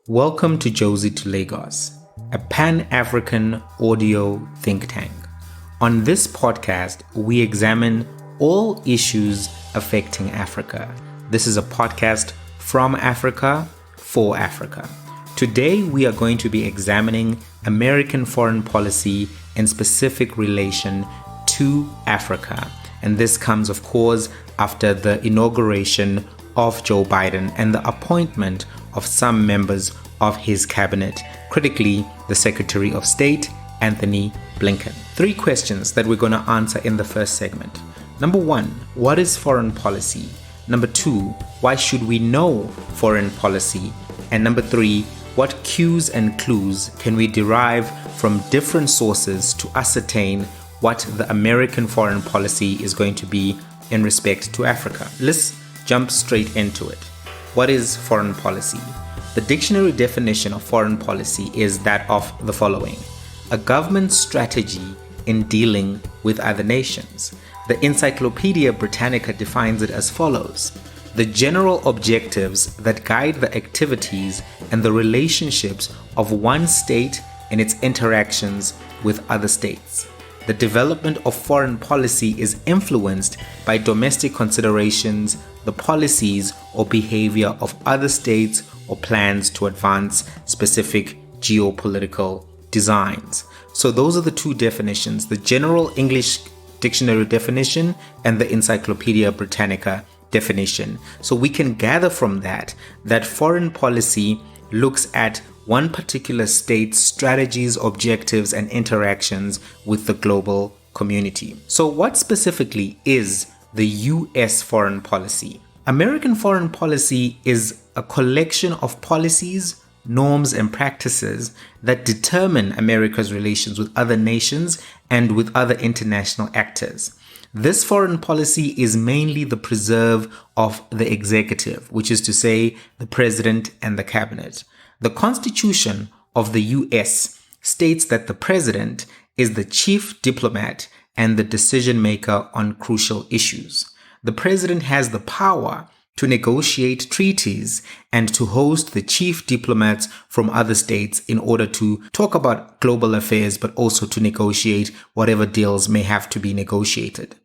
Welcome to Josie to Lagos, a Pan-African audio think tank. On this podcast, we examine all issues affecting Africa. This is a podcast from Africa for Africa. Today, we are going to be examining American foreign policy in specific relation to Africa. And this comes, of course, after the inauguration of Joe Biden and the appointment of some members of his cabinet, critically the Secretary of State, Anthony Blinken. 3 questions that we're going to answer in the first segment. Number 1, what is foreign policy? Number 2, why should we know foreign policy? And number 3, what cues and clues can we derive from different sources to ascertain what the American foreign policy is going to be in respect to Africa? Let's jump straight into it. What is foreign policy? The dictionary definition of foreign policy is that of the following: a government strategy in dealing with other nations. The Encyclopedia Britannica defines it as follows: the general objectives that guide the activities and the relationships of one state in its interactions with other states. The development of foreign policy is influenced by domestic considerations, the policies or behavior of other states, or plans to advance specific geopolitical designs. So those are the 2 definitions: the general English dictionary definition and the Encyclopedia Britannica definition. So we can gather from that foreign policy looks at one particular state's strategies, objectives, and interactions with the global community. So what specifically is the US foreign policy? American foreign policy is a collection of policies, norms, and practices that determine America's relations with other nations and with other international actors. This foreign policy is mainly the preserve of the executive, which is to say the president and the cabinet. The Constitution of the US states that the president is the chief diplomat and the decision maker on crucial issues. The president has the power to negotiate treaties and to host the chief diplomats from other states in order to talk about global affairs, but also to negotiate whatever deals may have to be negotiated.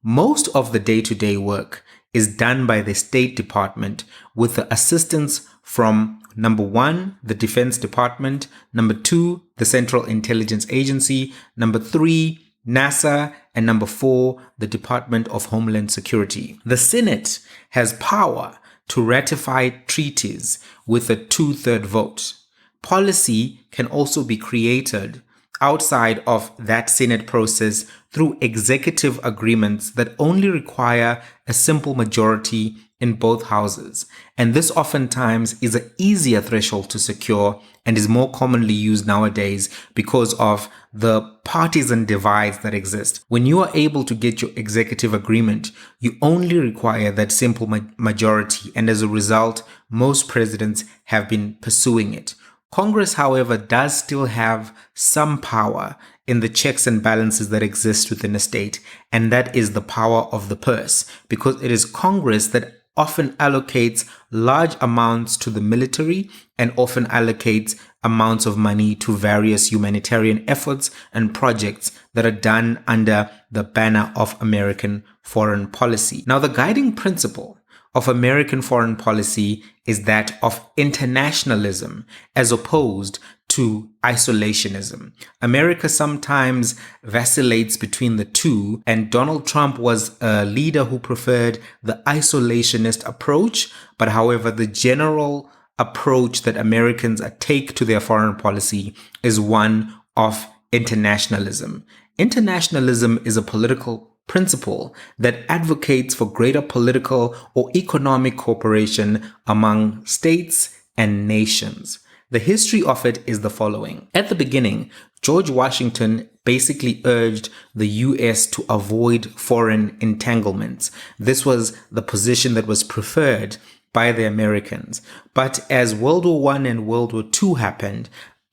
Most of the day-to-day work is done by the State Department with the assistance from number 1, the Defense Department, number 2, the Central Intelligence Agency, number 3, NASA, and number 4, the Department of Homeland Security. The Senate has power to ratify treaties with a 2/3 vote. Policy can also be created outside of that Senate process through executive agreements that only require a simple majority in both houses. And this oftentimes is an easier threshold to secure and is more commonly used nowadays because of the partisan divides that exist. When you are able to get your executive agreement, you only require that simple majority. And as a result, most presidents have been pursuing it. Congress, however, does still have some power in the checks and balances that exist within a state, and that is the power of the purse, because it is Congress that often allocates large amounts to the military and often allocates amounts of money to various humanitarian efforts and projects that are done under the banner of American foreign policy. Now, the guiding principle of American foreign policy is that of internationalism as opposed to isolationism. America sometimes vacillates between the two, and Donald Trump was a leader who preferred the isolationist approach, but however, the general approach that Americans take to their foreign policy is one of internationalism. Internationalism is a political principle that advocates for greater political or economic cooperation among states and nations. The history of it is the following. At the beginning, George Washington basically urged the US to avoid foreign entanglements. This was the position that was preferred by the Americans. But as World War I and World War II happened,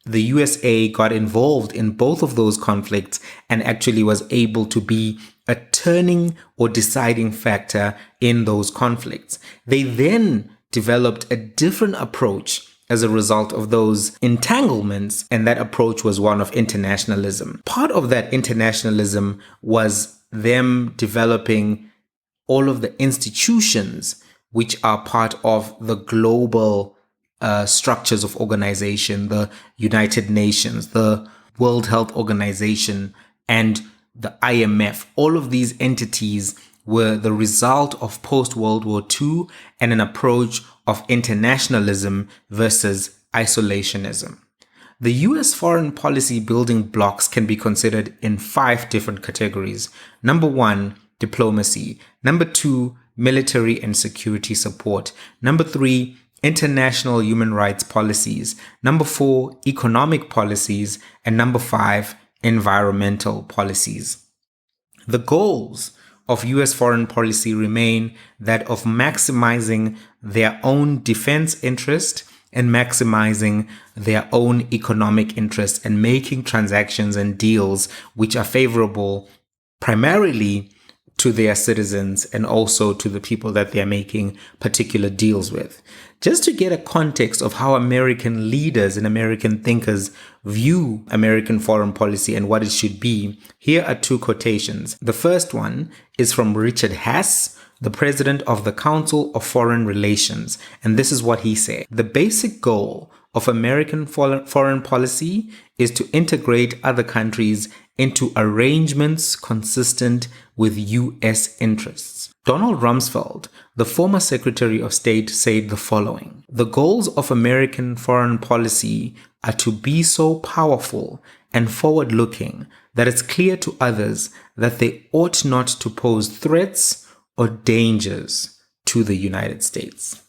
the USA got involved in both of those conflicts and actually was able to be a turning or deciding factor in those conflicts. They then developed a different approach as a result of those entanglements, and that approach was one of internationalism. Part of that internationalism was them developing all of the institutions which are part of the global structures of organization, the United Nations, the World Health Organization, and the IMF. All of these entities were the result of post-World War II and an approach of internationalism versus isolationism. The US foreign policy building blocks can be considered in 5 different categories. Number 1, diplomacy. Number 2, military and security support. Number 3, international human rights policies. Number 4, economic policies. And number 5, environmental policies. The goals of US foreign policy remain that of maximizing their own defense interest and maximizing their own economic interest and making transactions and deals which are favorable primarily to their citizens and also to the people that they're making particular deals with. Just to get a context of how American leaders and American thinkers view American foreign policy and what it should be, here are 2 quotations. The first one is from Richard Haass, the president of the Council of Foreign Relations, and this is what he said. The basic goal of American foreign policy is to integrate other countries into arrangements consistent with U.S. interests. Donald Rumsfeld, the former Secretary of State, said the following: "The goals of American foreign policy are to be so powerful and forward-looking that it's clear to others that they ought not to pose threats or dangers to the United States."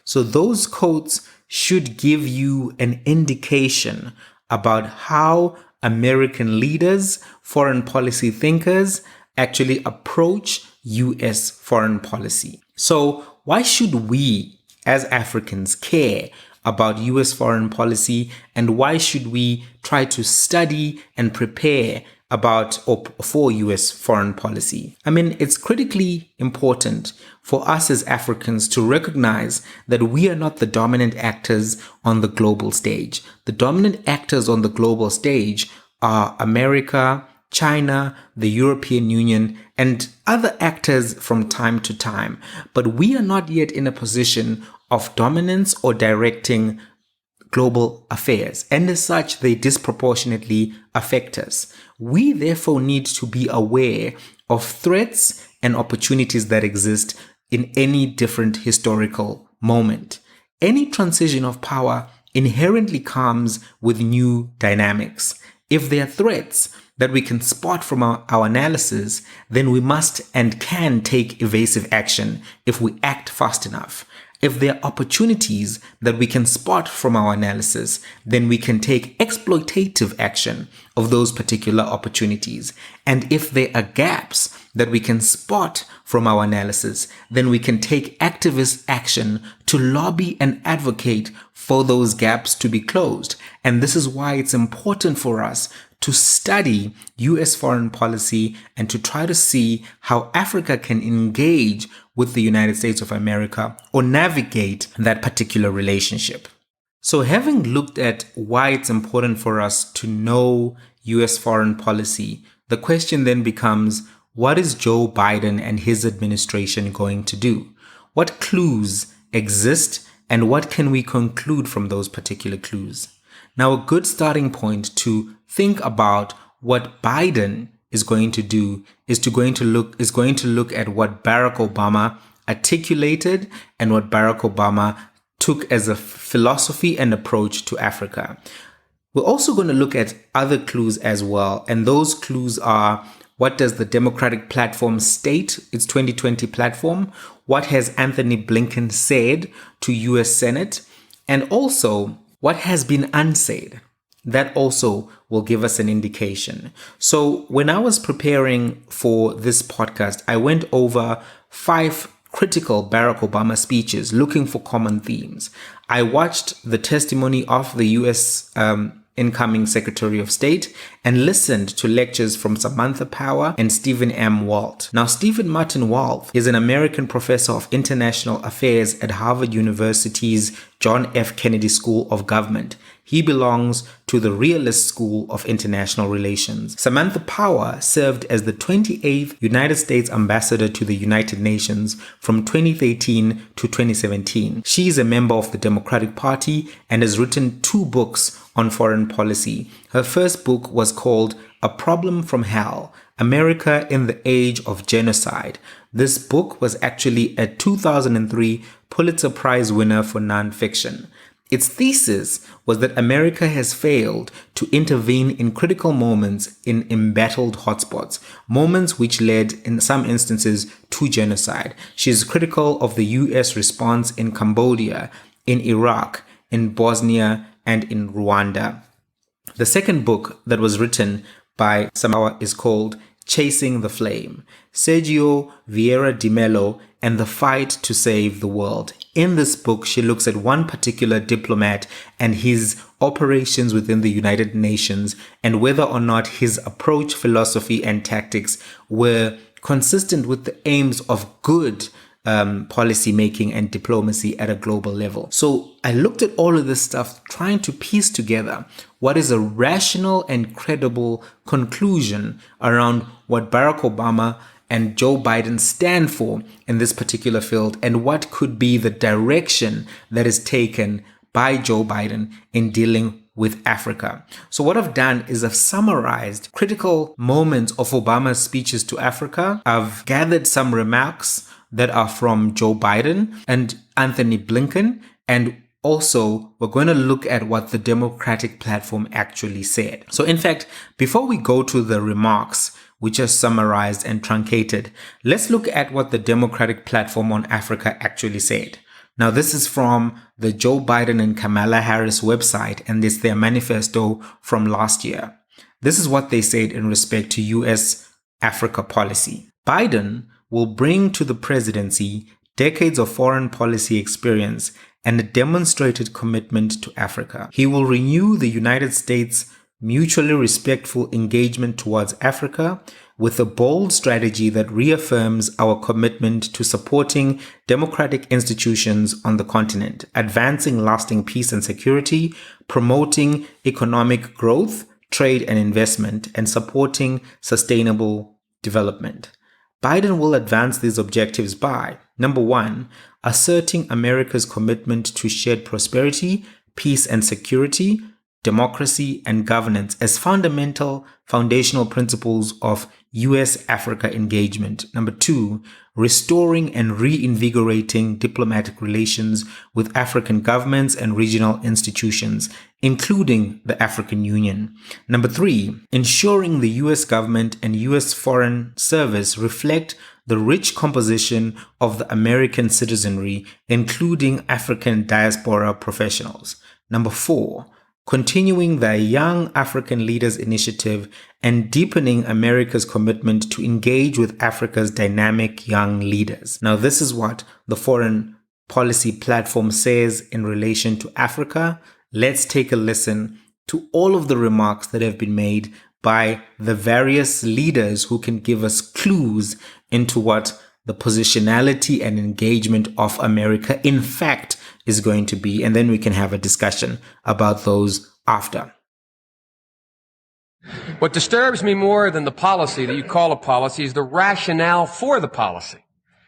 So those quotes should give you an indication about how American leaders, foreign policy thinkers, actually approach US foreign policy. So why should we as Africans care about US foreign policy, and why should we try to study and prepare about or for US foreign policy? I mean, it's critically important for us as Africans to recognize that we are not the dominant actors on the global stage. The dominant actors on the global stage are America, China, the European Union, and other actors from time to time. But we are not yet in a position of dominance or directing global affairs, and as such, they disproportionately affect us. We therefore need to be aware of threats and opportunities that exist in any different historical moment. Any transition of power inherently comes with new dynamics. If there are threats that we can spot from our analysis, then we must and can take evasive action if we act fast enough. If there are opportunities that we can spot from our analysis, then we can take exploitative action of those particular opportunities. And if there are gaps that we can spot from our analysis, then we can take activist action to lobby and advocate for those gaps to be closed. And this is why it's important for us to study US foreign policy and to try to see how Africa can engage with the United States of America or navigate that particular relationship. So having looked at why it's important for us to know US foreign policy, the question then becomes, what is Joe Biden and his administration going to do? What clues exist and what can we conclude from those particular clues? Now, a good starting point to think about what Biden is going to do is going to look at what Barack Obama articulated and what Barack Obama took as a philosophy and approach to Africa. We're also going to look at other clues as well, and those clues are: what does the Democratic platform state, its 2020 platform? What has Anthony Blinken said to US Senate? And also, what has been unsaid? That also will give us an indication. So when I was preparing for this podcast, I went over 5 critical Barack Obama speeches looking for common themes. I watched the testimony of the US incoming Secretary of State and listened to lectures from Samantha Power and Stephen M. Walt. Now, Stephen Martin Walt is an American professor of international affairs at Harvard University's John F. Kennedy School of Government. He belongs to the Realist School of International Relations. Samantha Power served as the 28th United States Ambassador to the United Nations from 2013 to 2017. She is a member of the Democratic Party and has written 2 books on foreign policy. Her first book was called A Problem from Hell: America in the Age of Genocide. This book was actually a 2003 Pulitzer Prize winner for nonfiction. Its thesis was that America has failed to intervene in critical moments in embattled hotspots, moments which led, in some instances, to genocide. She is critical of the U.S. response in Cambodia, in Iraq, in Bosnia, and in Rwanda. The second book that was written by Samantha is called Chasing the Flame: Sergio Vieira de Mello and the Fight to Save the World. In this book, she looks at one particular diplomat and his operations within the United Nations and whether or not his approach, philosophy, and tactics were consistent with the aims of good policy making and diplomacy at a global level. So I looked at all of this stuff, trying to piece together what is a rational and credible conclusion around what Barack Obama and Joe Biden stand for in this particular field, and what could be the direction that is taken by Joe Biden in dealing with Africa. So what I've done is I've summarized critical moments of Obama's speeches to Africa. I've gathered some remarks that are from Joe Biden and Anthony Blinken, and also we're going to look at what the Democratic platform actually said. So in fact, before we go to the remarks, which are summarized and truncated, let's look at what the Democratic platform on Africa actually said. Now, this is from the Joe Biden and Kamala Harris website, and it's their manifesto from last year. This is what they said in respect to U.S. Africa policy. Biden will bring to the presidency decades of foreign policy experience and a demonstrated commitment to Africa. He will renew the United States' mutually respectful engagement towards Africa with a bold strategy that reaffirms our commitment to supporting democratic institutions on the continent, advancing lasting peace and security, promoting economic growth, trade and investment, and supporting sustainable development. Biden will advance these objectives by, number 1, asserting America's commitment to shared prosperity, peace and security, democracy, and governance as foundational principles of U.S.-Africa engagement. Number 2, restoring and reinvigorating diplomatic relations with African governments and regional institutions, including the African Union. Number 3, ensuring the U.S. government and U.S. Foreign Service reflect the rich composition of the American citizenry, including African diaspora professionals. Number 4, continuing the Young African Leaders Initiative and deepening America's commitment to engage with Africa's dynamic young leaders. Now, this is what the foreign policy platform says in relation to Africa. Let's take a listen to all of the remarks that have been made by the various leaders who can give us clues into what the positionality and engagement of America, in fact, is going to be. And then we can have a discussion about those after. What disturbs me more than the policy that you call a policy is the rationale for the policy.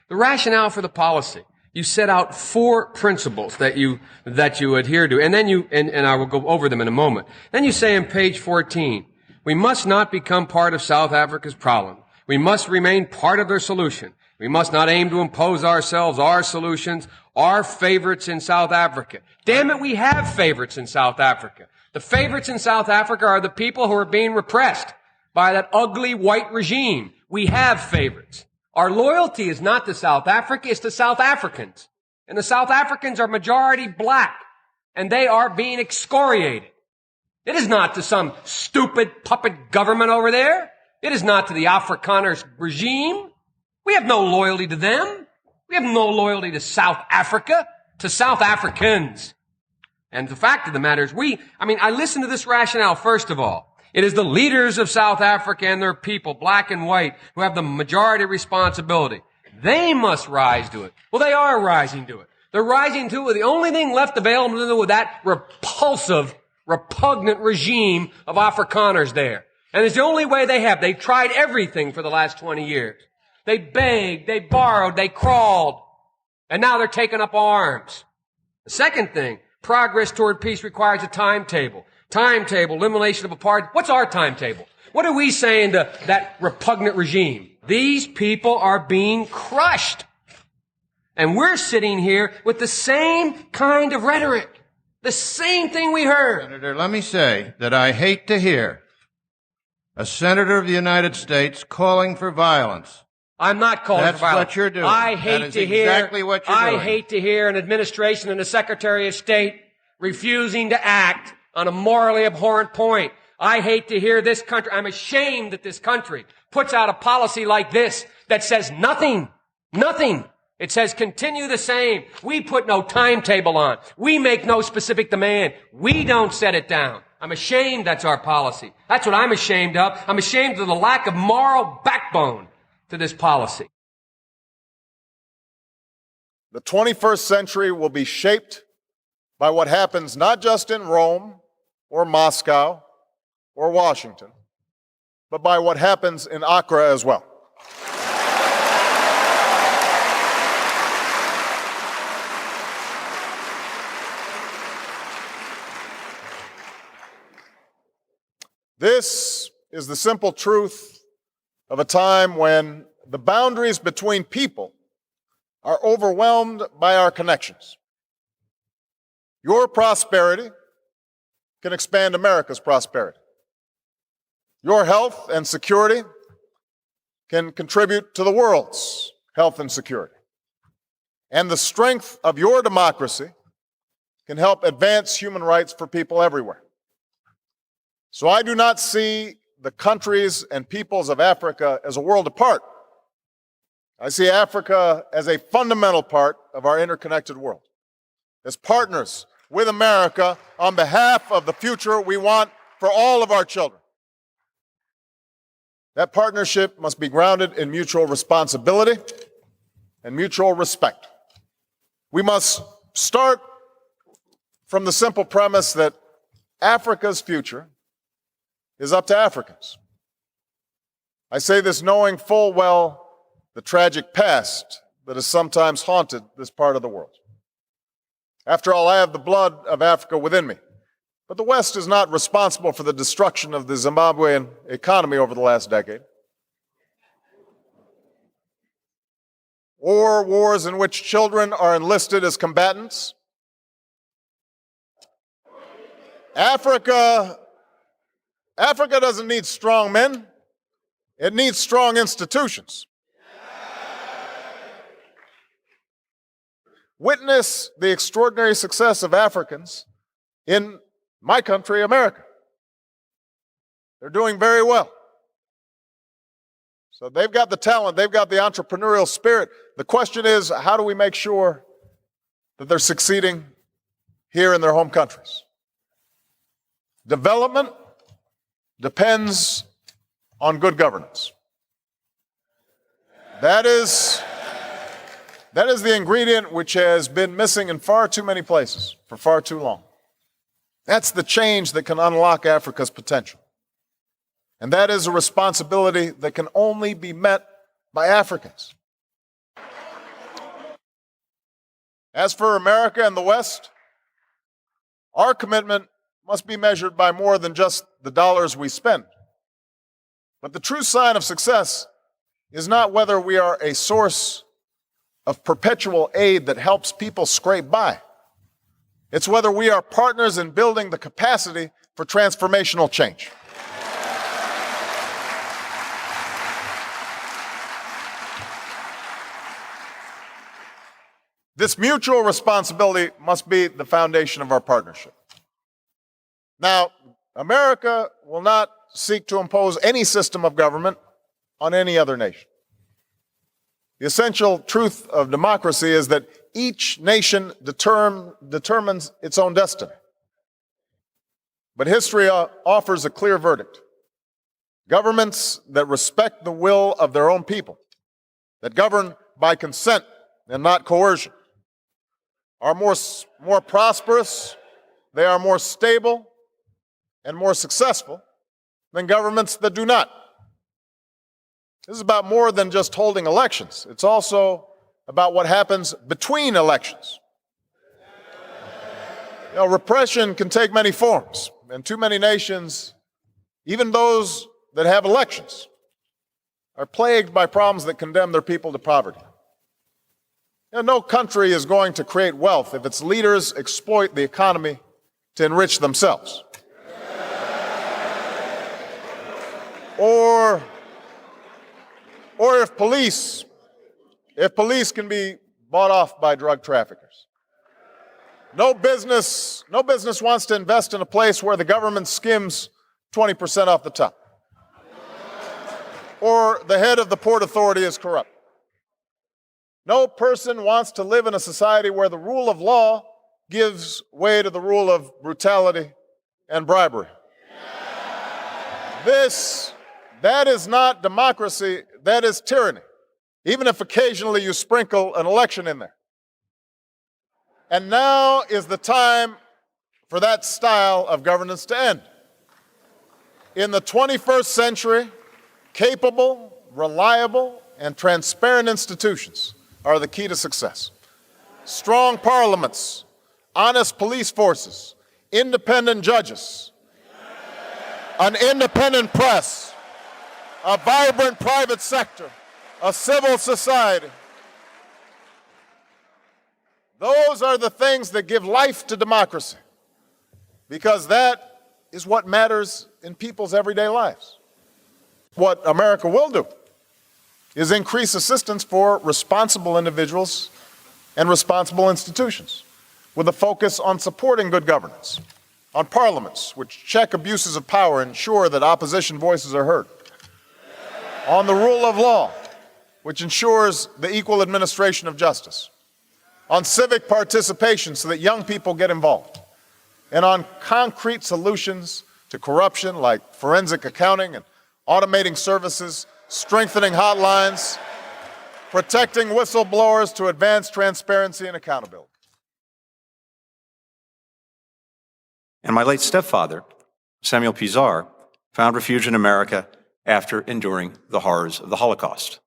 The rationale for the policy. You set out 4 principles that you adhere to, and then and I will go over them in a moment. Then you say on page 14, we must not become part of South Africa's problem. We must remain part of their solution. We must not aim to impose ourselves, our solutions, our favorites in South Africa. Damn it, we have favorites in South Africa. The favorites in South Africa are the people who are being repressed by that ugly white regime. We have favorites. Our loyalty is not to South Africa, it's to South Africans. And the South Africans are majority black, and they are being excoriated. It is not to some stupid puppet government over there. It is not to the Afrikaner regime. We have no loyalty to them. We have no loyalty to South Africa, to South Africans. And the fact of the matter is I listen to this rationale first of all. It is the leaders of South Africa and their people, black and white, who have the majority responsibility. They must rise to it. Well, they are rising to it. They're rising to it. The only thing left available to them with that repulsive, repugnant regime of Afrikaners there. And it's the only way they have. They've tried everything for the last 20 years. They begged, they borrowed, they crawled. And now they're taking up arms. The second thing, progress toward peace requires a timetable. Timetable, elimination of apartheid. What's our timetable? What are we saying to that repugnant regime? These people are being crushed. And we're sitting here with the same kind of rhetoric. The same thing we heard. Senator, let me say that I hate to hear a senator of the United States calling for violence. I'm not calling for violence. That's what you're doing. I hate to hear exactly what you're doing. I hate to hear an administration and a Secretary of State refusing to act on a morally abhorrent point. I hate to hear this country. I'm ashamed that this country puts out a policy like this that says nothing. Nothing. It says continue the same. We put no timetable on. We make no specific demand. We don't set it down. I'm ashamed that's our policy. That's what I'm ashamed of. I'm ashamed of the lack of moral backbone to this policy. The 21st century will be shaped by what happens not just in Rome or Moscow or Washington, but by what happens in Accra as well. This is the simple truth of a time when the boundaries between people are overwhelmed by our connections. Your prosperity can expand America's prosperity. Your health and security can contribute to the world's health and security. And the strength of your democracy can help advance human rights for people everywhere. So I do not see the countries and peoples of Africa as a world apart. I see Africa as a fundamental part of our interconnected world, as partners with America on behalf of the future we want for all of our children. That partnership must be grounded in mutual responsibility and mutual respect. We must start from the simple premise that Africa's future is up to Africans. I say this knowing full well the tragic past that has sometimes haunted this part of the world. After all, I have the blood of Africa within me. But the West is not responsible for the destruction of the Zimbabwean economy over the last decade. Or wars in which children are enlisted as combatants. Africa doesn't need strong men. It needs strong institutions. Witness the extraordinary success of Africans in my country, America. They're doing very well. So they've got the talent, they've got the entrepreneurial spirit. The question is, how do we make sure that they're succeeding here in their home countries? Development depends on good governance. That is the ingredient which has been missing in far too many places for far too long. That's the change that can unlock Africa's potential. And that is a responsibility that can only be met by Africans. As for America and the West, our commitment must be measured by more than just the dollars we spend. But the true sign of success is not whether we are a source of perpetual aid that helps people scrape by. It's whether we are partners in building the capacity for transformational change. This mutual responsibility must be the foundation of our partnership. Now, America will not seek to impose any system of government on any other nation. The essential truth of democracy is that each nation determines its own destiny. But history offers a clear verdict. Governments that respect the will of their own people, that govern by consent and not coercion, are more prosperous, they are more stable, and more successful than governments that do not. This is about more than just holding elections. It's also about what happens between elections. Repression can take many forms, and too many nations, even those that have elections, are plagued by problems that condemn their people to poverty. No country is going to create wealth if its leaders exploit the economy to enrich themselves. Or if police can be bought off by drug traffickers. No business wants to invest in a place where the government skims 20% off the top. Or the head of the Port Authority is corrupt. No person wants to live in a society where the rule of law gives way to the rule of brutality and bribery. That is not democracy, that is tyranny, even if occasionally you sprinkle an election in there. And now is the time for that style of governance to end. In the 21st century, capable, reliable, and transparent institutions are the key to success. Strong parliaments, honest police forces, independent judges, an independent press, a vibrant private sector, a civil society. Those are the things that give life to democracy, because that is what matters in people's everyday lives. What America will do is increase assistance for responsible individuals and responsible institutions, with a focus on supporting good governance, on parliaments which check abuses of power and ensure that opposition voices are heard, on the rule of law, which ensures the equal administration of justice, on civic participation so that young people get involved, and on concrete solutions to corruption like forensic accounting and automating services, strengthening hotlines, protecting whistleblowers to advance transparency and accountability. And my late stepfather, Samuel Pizarro, found refuge in America after enduring the horrors of the Holocaust.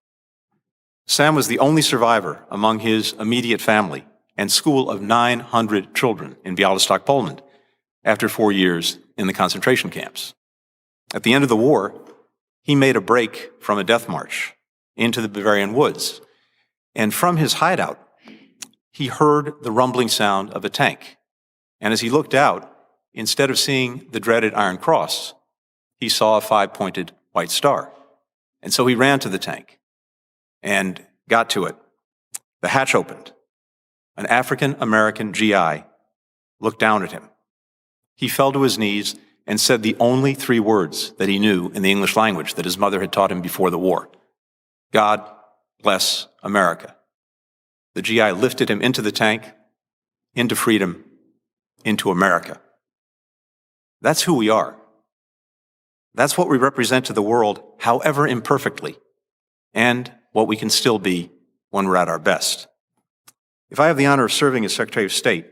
Sam was the only survivor among his immediate family and school of 900 children in Bialystok, Poland, after 4 years in the concentration camps. At the end of the war, he made a break from a death march into the Bavarian woods, and from his hideout, he heard the rumbling sound of a tank. And as he looked out, instead of seeing the dreaded Iron Cross, he saw a 5-pointed white star. And so he ran to the tank and got to it. The hatch opened. An African-American GI looked down at him. He fell to his knees and said the only 3 words that he knew in the English language that his mother had taught him before the war: God bless America. The GI lifted him into the tank, into freedom, into America. That's who we are. That's what we represent to the world, however imperfectly, and what we can still be when we're at our best. If I have the honor of serving as Secretary of State,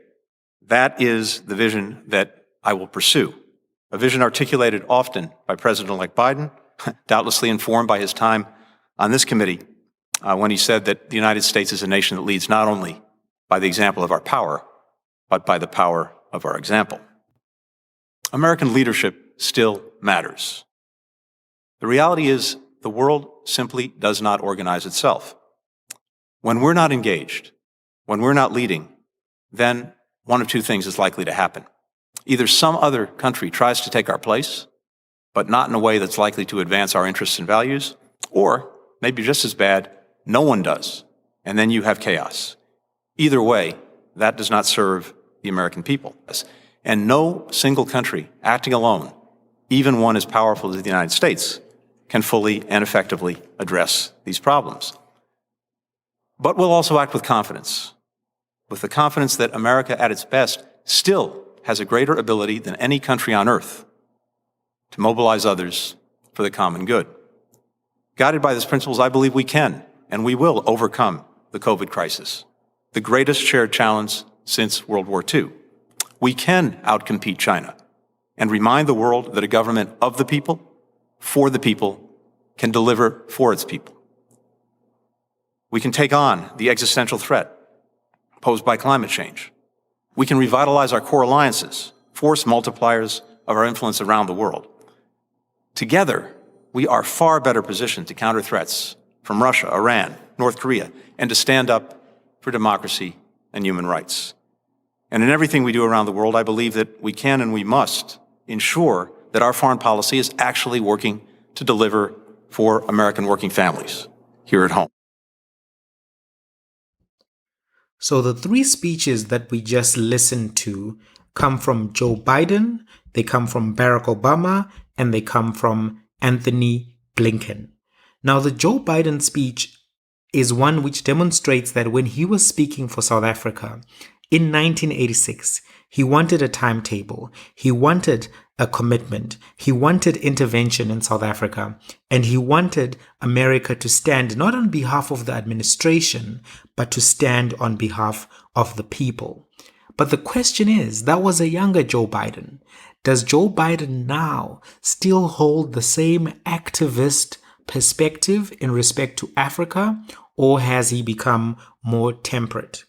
that is the vision that I will pursue, a vision articulated often by President-elect Biden, doubtlessly informed by his time on this committee, when he said that the United States is a nation that leads not only by the example of our power, but by the power of our example. American leadership still matters. The reality is the world simply does not organize itself. When we're not engaged, when we're not leading, then one of 2 things is likely to happen. Either some other country tries to take our place, but not in a way that's likely to advance our interests and values, or, maybe just as bad, no one does, and then you have chaos. Either way, that does not serve the American people. And no single country acting alone, even one as powerful as the United States, can fully and effectively address these problems. But we'll also act with confidence, with the confidence that America at its best still has a greater ability than any country on earth to mobilize others for the common good. Guided by these principles, I believe we can and we will overcome the COVID crisis, the greatest shared challenge since World War II. We can outcompete China and remind the world that a government of the people, for the people, can deliver for its people. We can take on the existential threat posed by climate change. We can revitalize our core alliances, force multipliers of our influence around the world. Together, we are far better positioned to counter threats from Russia, Iran, North Korea, and to stand up for democracy and human rights. And in everything we do around the world, I believe that we can and we must ensure that our foreign policy is actually working to deliver for American working families here at home. So the three speeches that we just listened to come from Joe Biden, they come from Barack Obama, and they come from Anthony Blinken. Now, the Joe Biden speech is one which demonstrates that when he was speaking for South Africa in 1986, he wanted a timetable, he wanted a commitment, he wanted intervention in South Africa, and he wanted America to stand not on behalf of the administration, but to stand on behalf of the people. But the question is, that was a younger Joe Biden. Does Joe Biden now still hold the same activist perspective in respect to Africa, or has he become more temperate?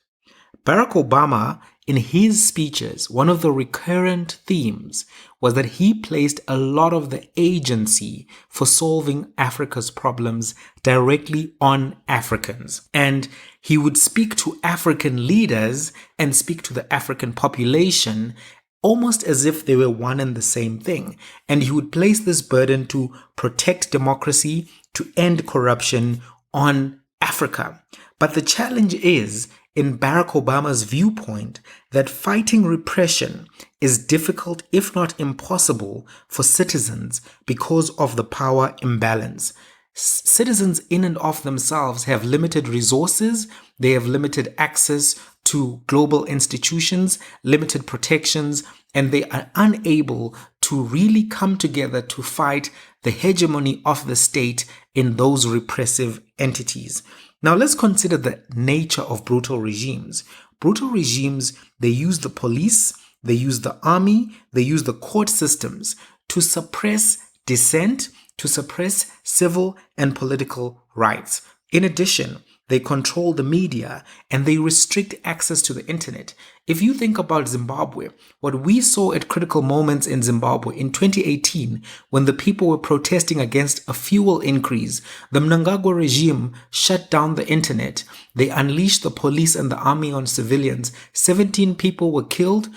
Barack Obama, in his speeches, one of the recurrent themes was that he placed a lot of the agency for solving Africa's problems directly on Africans. And he would speak to African leaders and speak to the African population almost as if they were one and the same thing. And he would place this burden to protect democracy, to end corruption on Africa. But the challenge is, in Barack Obama's viewpoint, that fighting repression is difficult, if not impossible, for citizens because of the power imbalance. Citizens in and of themselves have limited resources, they have limited access to global institutions, limited protections, and they are unable to really come together to fight the hegemony of the state in those repressive entities. Now let's consider the nature of brutal regimes. Brutal regimes, they use the police, they use the army, they use the court systems to suppress dissent, to suppress civil and political rights. In addition, they control the media and they restrict access to the internet. If you think about Zimbabwe, what we saw at critical moments in Zimbabwe in 2018, when the people were protesting against a fuel increase, the Mnangagwa regime shut down the internet. They unleashed the police and the army on civilians. 17 people were killed.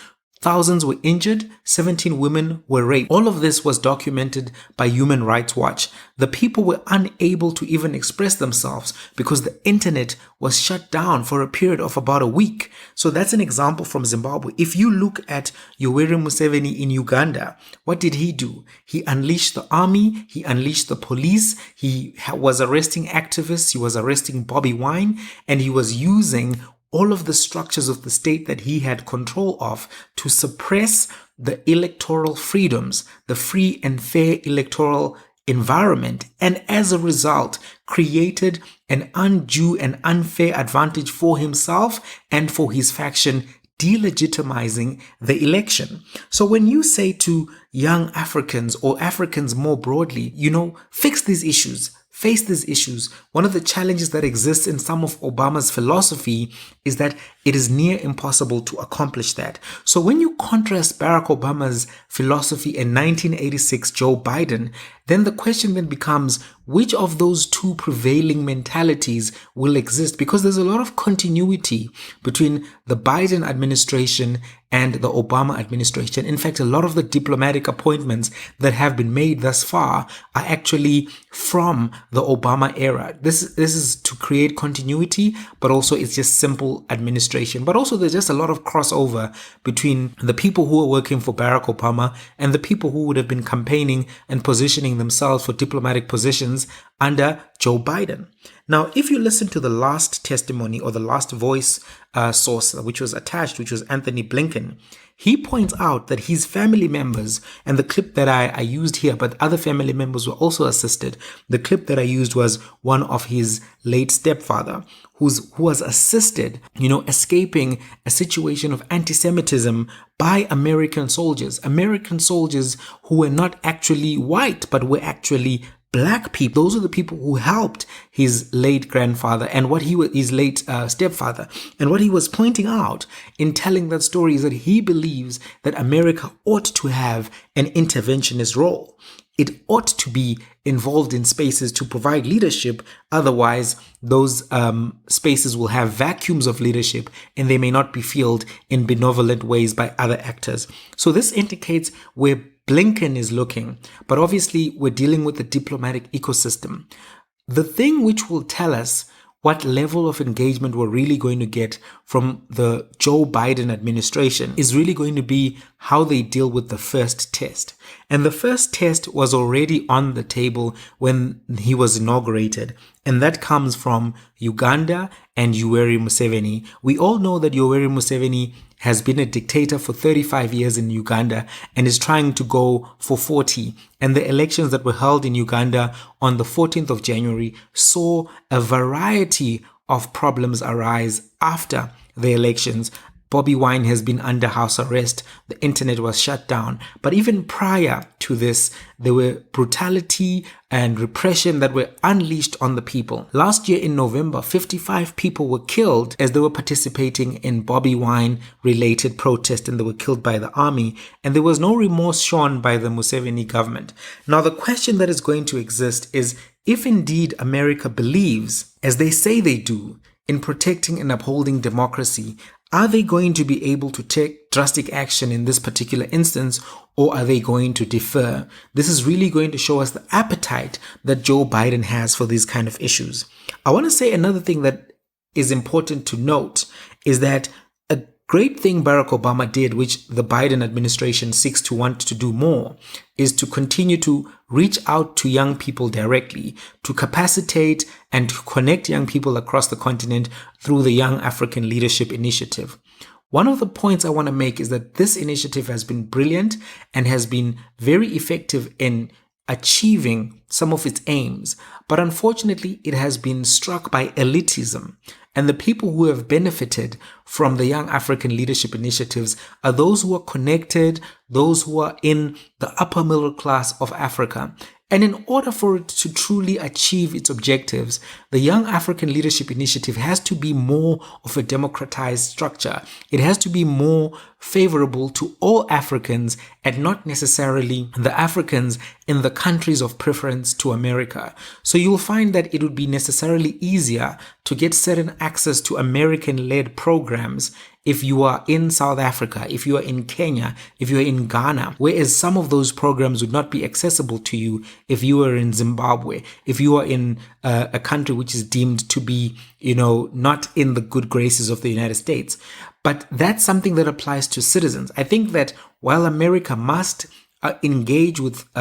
Thousands were injured, 17 women were raped. All of this was documented by Human Rights Watch. The people were unable to even express themselves because the internet was shut down for a period of about a week. So that's an example from Zimbabwe. If you look at Yoweri Museveni in Uganda, what did he do? He unleashed the army, he unleashed the police, he was arresting activists, he was arresting Bobby Wine, and he was using all of the structures of the state that he had control of to suppress the electoral freedoms, the free and fair electoral environment, and as a result created an undue and unfair advantage for himself and for his faction, delegitimizing the election. So when you say to young Africans or Africans more broadly, fix these issues, face these issues, one of the challenges that exists in some of Obama's philosophy is that it is near impossible to accomplish that. So when you contrast Barack Obama's philosophy in 1986 Joe Biden, then the question then becomes, which of those two prevailing mentalities will exist? Because there's a lot of continuity between the Biden administration and the Obama administration. In fact, a lot of the diplomatic appointments that have been made thus far are actually from the Obama era. This is to create continuity, but also it's just simple administration. But also there's just a lot of crossover between the people who are working for Barack Obama and the people who would have been campaigning and positioning themselves for diplomatic positions under Joe Biden. Now, if you listen to the last testimony or the last voice source which was attached, which was Anthony Blinken, he points out that his family members, and the clip that I used here, but other family members were also assisted. The clip that I used was one of his late stepfather, who was assisted, escaping a situation of anti-Semitism by American soldiers who were not actually white, but were actually Black people. Those are the people who helped his late grandfather and his late stepfather. And what he was pointing out in telling that story is that he believes that America ought to have an interventionist role. It ought to be involved in spaces to provide leadership. Otherwise, those spaces will have vacuums of leadership and they may not be filled in benevolent ways by other actors. So this indicates where Blinken is looking, but obviously we're dealing with the diplomatic ecosystem. The thing which will tell us what level of engagement we're really going to get from the Joe Biden administration is really going to be how they deal with the first test. And the first test was already on the table when he was inaugurated. And that comes from Uganda and Yoweri Museveni. We all know that Yoweri Museveni has been a dictator for 35 years in Uganda and is trying to go for 40. And the elections that were held in Uganda on the 14th of January saw a variety of problems arise after the elections. Bobi Wine has been under house arrest. The internet was shut down. But even prior to this, there were brutality and repression that were unleashed on the people. Last year in November, 55 people were killed as they were participating in Bobi Wine related protest, and they were killed by the army. And there was no remorse shown by the Museveni government. Now, the question that is going to exist is if indeed America believes, as they say they do, in protecting and upholding democracy, are they going to be able to take drastic action in this particular instance, or are they going to defer? This is really going to show us the appetite that Joe Biden has for these kind of issues. I want to say another thing that is important to note is that a great thing Barack Obama did, which the Biden administration seeks to want to do more, is to continue to reach out to young people directly, to capacitate and to connect young people across the continent through the Young African Leadership Initiative. One of the points I want to make is that this initiative has been brilliant and has been very effective in achieving some of its aims, but unfortunately it has been struck by elitism. And the people who have benefited from the Young African Leadership Initiatives are those who are connected, those who are in the upper middle class of Africa. And in order for it to truly achieve its objectives, the Young African Leadership Initiative has to be more of a democratized structure. It has to be more favorable to all Africans and not necessarily the Africans in the countries of preference to America. So you'll find that it would be necessarily easier to get certain access to American-led programs if you are in South Africa, if you are in Kenya, if you are in Ghana, whereas some of those programs would not be accessible to you if you are in Zimbabwe, if you are in a country which is deemed to be, not in the good graces of the United States. But that's something that applies to citizens. I think that while America must engage with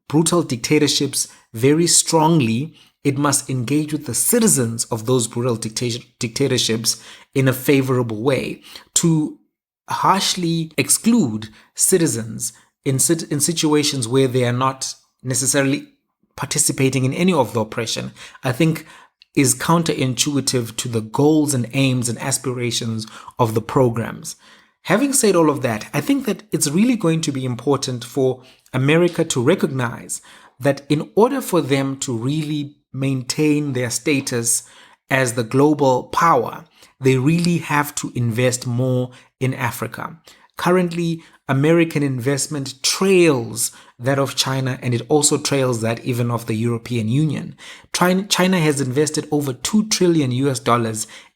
brutal dictatorships very strongly, it must engage with the citizens of those brutal dictatorships in a favorable way. To harshly exclude citizens in situations where they are not necessarily participating in any of the oppression, I think is counterintuitive to the goals and aims and aspirations of the programs. Having said all of that, I think that it's really going to be important for America to recognize that in order for them to really maintain their status as the global power, they really have to invest more in Africa. Currently, American investment trails that of China, and it also trails that even of the European Union. China has invested over $2 trillion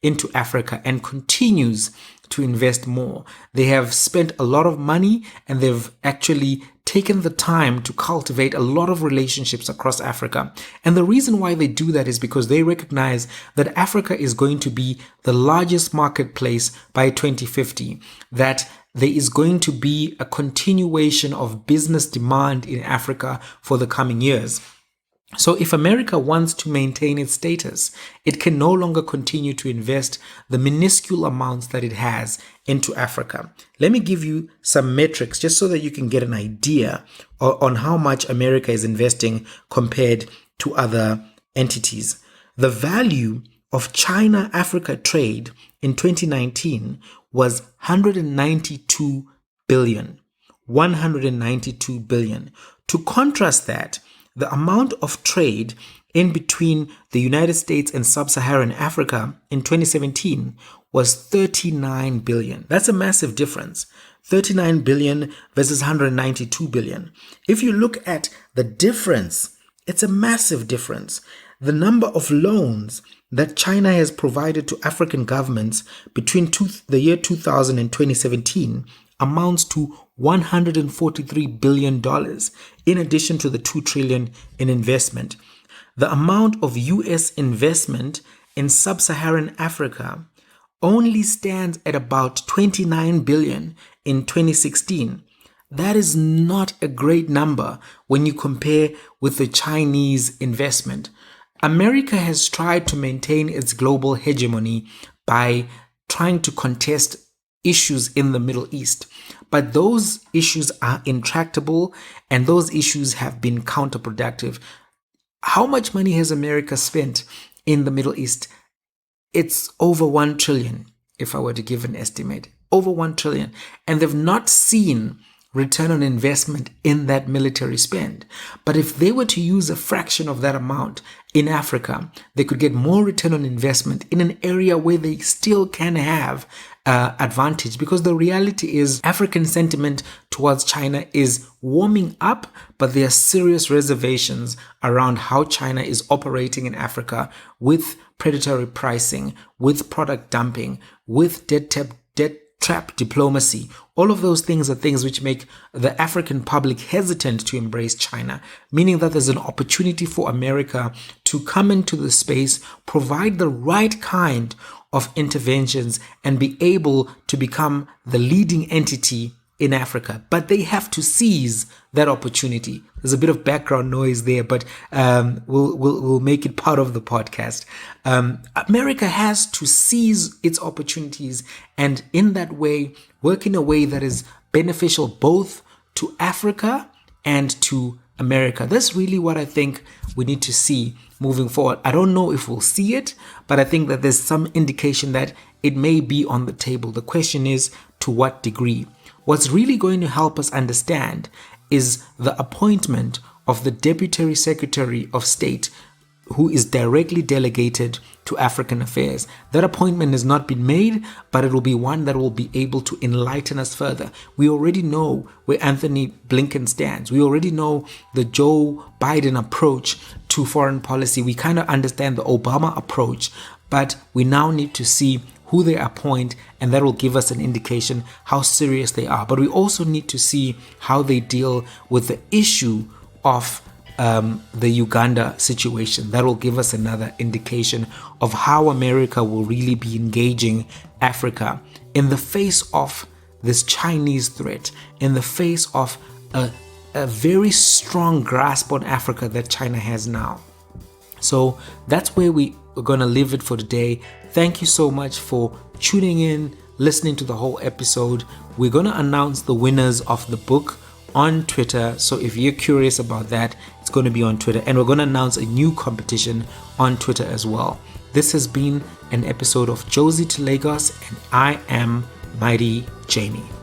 into Africa and continues to invest more. They have spent a lot of money and they've actually taken the time to cultivate a lot of relationships across Africa. And the reason why they do that is because they recognize that Africa is going to be the largest marketplace by 2050, that there is going to be a continuation of business demand in Africa for the coming years. So if America wants to maintain its status, it can no longer continue to invest the minuscule amounts that it has into Africa. Let me give you some metrics just so that you can get an idea on how much America is investing compared to other entities. The value of China-Africa trade in 2019 was 192 billion. 192 billion. To contrast that, the amount of trade in between the United States and Sub-Saharan Africa in 2017 was 39 billion. That's a massive difference. 39 billion versus 192 billion. If you look at the difference, it's a massive difference. The number of loans that China has provided to African governments between the year 2000 and 2017 amounts to $143 billion, in addition to the $2 trillion in investment. The amount of US investment in sub-Saharan Africa only stands at about $29 billion in 2016. That is not a great number when you compare with the Chinese investment. America has tried to maintain its global hegemony by trying to contest issues in the Middle East. But those issues are intractable and those issues have been counterproductive. How much money has America spent in the Middle East? It's over 1 trillion, if I were to give an estimate. Over 1 trillion. And they've not seen return on investment in that military spend. But if they were to use a fraction of that amount in Africa, they could get more return on investment in an area where they still can have advantage, because the reality is African sentiment towards China is warming up, but there are serious reservations around how China is operating in Africa with predatory pricing, with product dumping, with debt trap diplomacy. All of those things are things which make the African public hesitant to embrace China, meaning that there's an opportunity for America to come into the space, provide the right kind of interventions, and be able to become the leading entity in Africa. But they have to seize that opportunity. There's a bit of background noise there, but we'll make it part of the podcast. America has to seize its opportunities and in that way work in a way that is beneficial both to Africa and to America. That's really what I think we need to see moving forward. I don't know if we'll see it, but I think that there's some indication that it may be on the table. The question is, to what degree? What's really going to help us understand is the appointment of the Deputy Secretary of State, who is directly delegated to African affairs. That appointment has not been made, but it will be one that will be able to enlighten us further. We already know where Anthony Blinken stands. We already know the Joe Biden approach to foreign policy. We kind of understand the Obama approach, but we now need to see who they appoint, and that will give us an indication how serious they are. But we also need to see how they deal with the issue of the Uganda situation. That will give us another indication of how America will really be engaging Africa in the face of this Chinese threat, in the face of a very strong grasp on Africa that China has now. So that's where we're going to leave it for today. Thank you so much for tuning in, listening to the whole episode. We're going to announce the winners of the book on Twitter. So if you're curious about that, it's going to be on Twitter. And we're going to announce a new competition on Twitter as well. This has been an episode of Josie to Lagos, and I am Mighty Jamie.